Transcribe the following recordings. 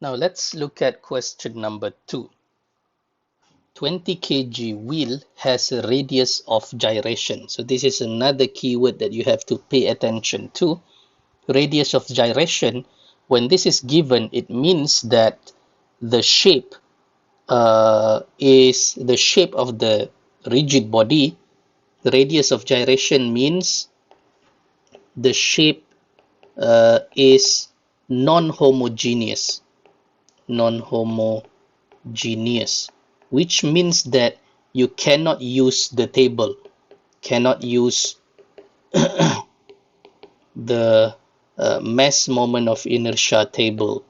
Now let's look at question number 2. 20 kg wheel has a radius of gyration. So this is another keyword that you have to pay attention to. Radius of gyration, when this is given, it means that the shape is the shape of the rigid body. The radius of gyration means the shape is non-homogeneous, which means that you cannot use the table, cannot use the mass moment of inertia table.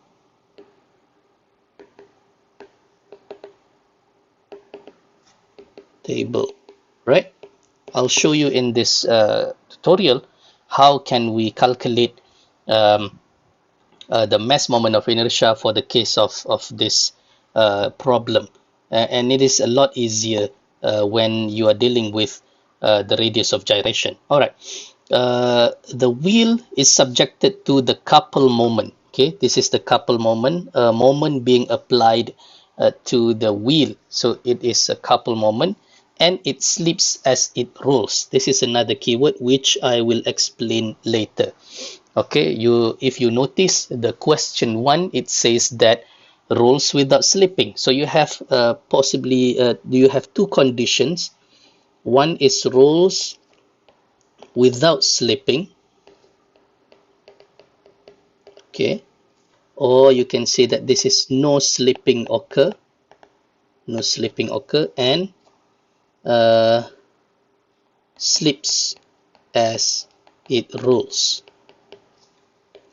Right? I'll show you in this tutorial how can we calculate the mass moment of inertia for the case of this problem, and it is a lot easier when you are dealing with the radius of gyration. All right, the wheel is subjected to the couple moment. Okay, this is the couple moment, moment being applied to the wheel, so it is a couple moment, and it slips as it rolls. This is another keyword which I will explain later. Okay, if you notice the question 1, it says that rolls without slipping. So you have you have two conditions. One is rolls without slipping. Okay, or you can say that this is no slipping occur, and slips as it rolls,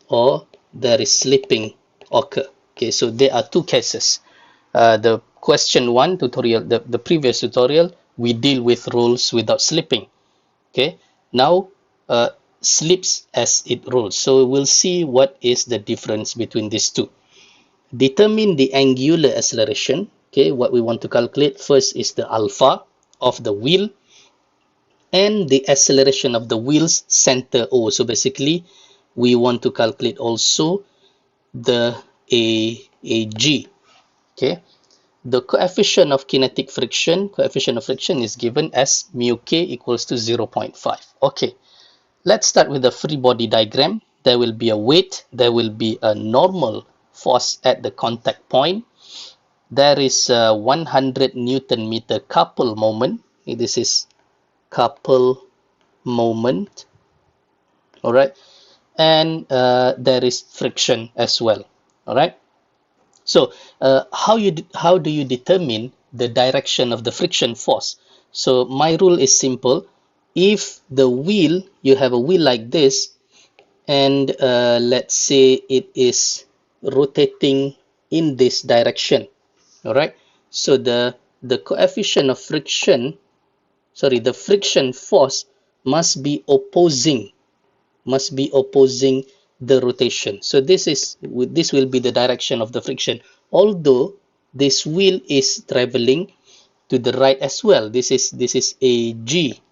or there is slipping occur. Okay, so there are two cases. The question 1 tutorial, the previous tutorial, we deal with rolls without slipping. Okay, now slips as it rolls. So we'll see what is the difference between these two. Determine the angular acceleration. Okay, what we want to calculate first is the alpha of the wheel and the acceleration of the wheel's center O. So basically, we want to calculate also the AG. Okay, the coefficient of kinetic friction, is given as mu k equals to 0.5. Okay, let's start with the free body diagram. There will be a weight, there will be a normal force at the contact point. There is a 100 Newton meter couple moment. This is couple moment. All right, and there is friction as well. All right. So how do you determine the direction of the friction force? So my rule is simple. If the wheel, you have a wheel like this, and let's say it is rotating in this direction, all right, so the coefficient of friction, the friction force must be opposing the rotation. So this will be the direction of the friction, although this wheel is traveling to the right as well. This is AG,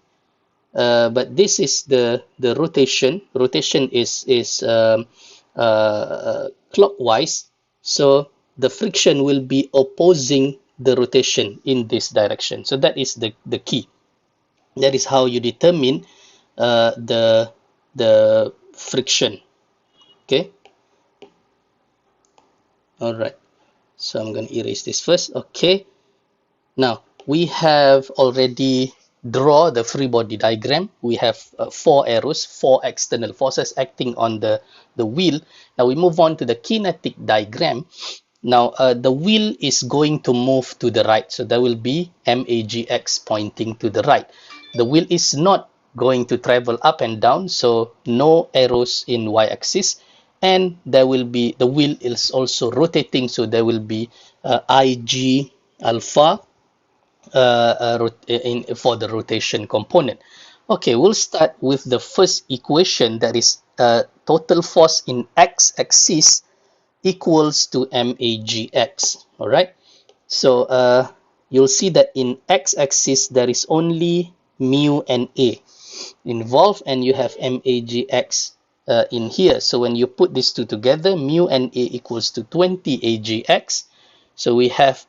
but this is the rotation. Rotation is clockwise, so the friction will be opposing the rotation in this direction. So that is the key. That is how you determine the friction. Okay, all right, so I'm going to erase this first. Okay, now we have already draw the free body diagram. We have 4 arrows, 4 external forces acting on the wheel. Now we move on to the kinetic diagram. Now the wheel is going to move to the right, so there will be MAGX pointing to the right. The wheel is not going to travel up and down, so no arrows in y-axis, and there will be, the wheel is also rotating, so there will be IG alpha for the rotation component. Okay, we'll start with the first equation, that is total force in x-axis equals to MAGX. All right, so you'll see that in x-axis there is only mu and a involved, and you have MAGX in here. So when you put these two together, mu and A equals to 20 AGX. So we have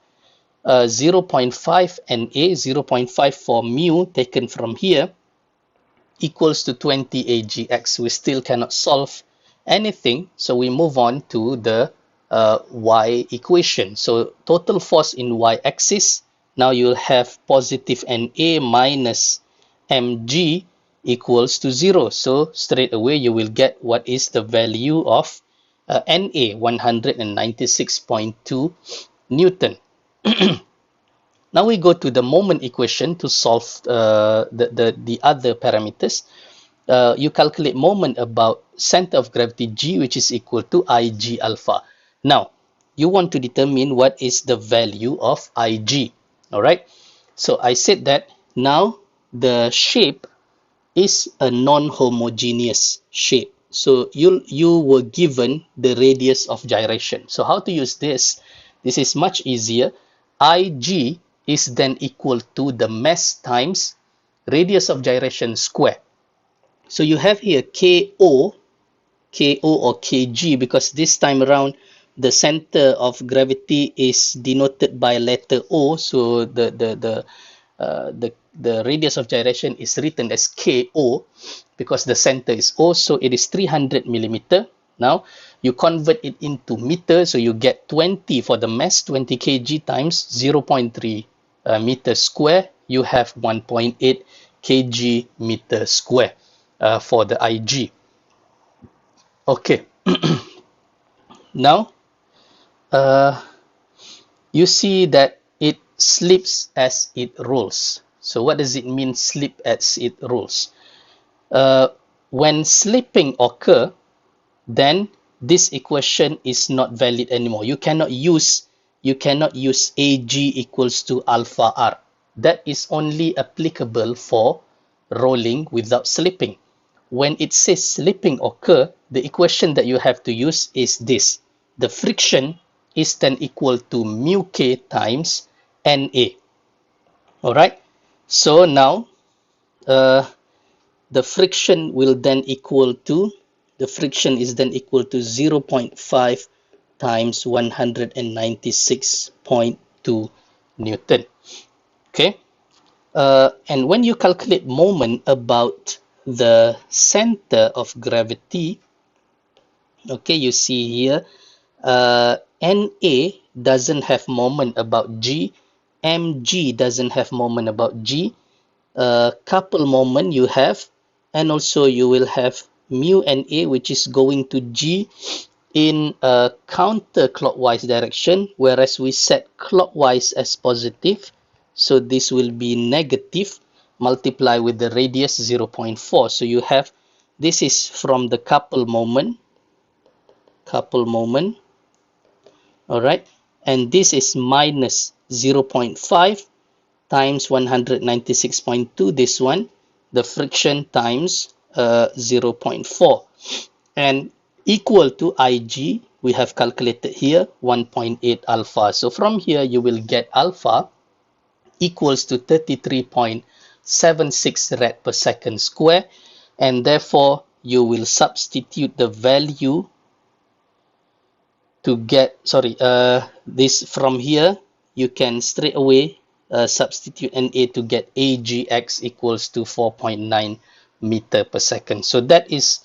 0.5 and A, 0.5 for mu taken from here, equals to 20 AGX. We still cannot solve anything, so we move on to the Y equation. So total force in Y-axis, now you'll have positive NA minus mg equals to 0. So straight away you will get what is the value of NA, 196.2 Newton. Now we go to the moment equation to solve the other parameters. You calculate moment about center of gravity G, which is equal to Ig alpha. Now, you want to determine what is the value of Ig. All right. So I said that now the shape is a non-homogeneous shape. So you were given the radius of gyration. So how to use this? This is much easier. Ig is then equal to the mass times radius of gyration square. So you have here KO or KG, because this time around the center of gravity is denoted by letter O. So the radius of gyration is written as KO because the center is O. So it is 300 millimeter. Now you convert it into meter, so you get 20 for the mass, 20 kg times 0.3 meter square. You have 1.8 kg meter square for the Ig. Okay. Now you see that it slips as it rolls. So what does it mean, slip as it rolls? When slipping occur, then this equation is not valid anymore. You cannot use Ag equals to alpha r. That is only applicable for rolling without slipping. When it says slipping occur, the equation that you have to use is this. The friction is then equal to mu k times Na. All right. So now the friction will then equal to, the friction is then equal to 0.5 times 196.2 Newton. Okay. And when you calculate moment about the center of gravity, okay, you see here, NA doesn't have moment about G, mg doesn't have moment about G, couple moment you have, and also you will have mu and A, which is going to G in a counterclockwise direction, whereas we set clockwise as positive. So this will be negative, multiply with the radius 0.4. So you have, this is from the couple moment. All right. And this is minus 0.5 times 196.2, this one, the friction times 0.4, and equal to Ig, we have calculated here 1.8 alpha. So from here you will get alpha equals to 33.76 rad per second square, and therefore you will substitute the value to get, this from here, you can straight away substitute Na to get Agx equals to 4.9 meter per second. So that is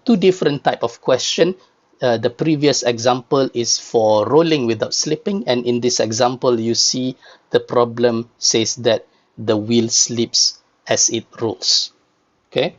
two different type of question. The previous example is for rolling without slipping, and in this example you see the problem says that the wheel slips as it rolls. Okay.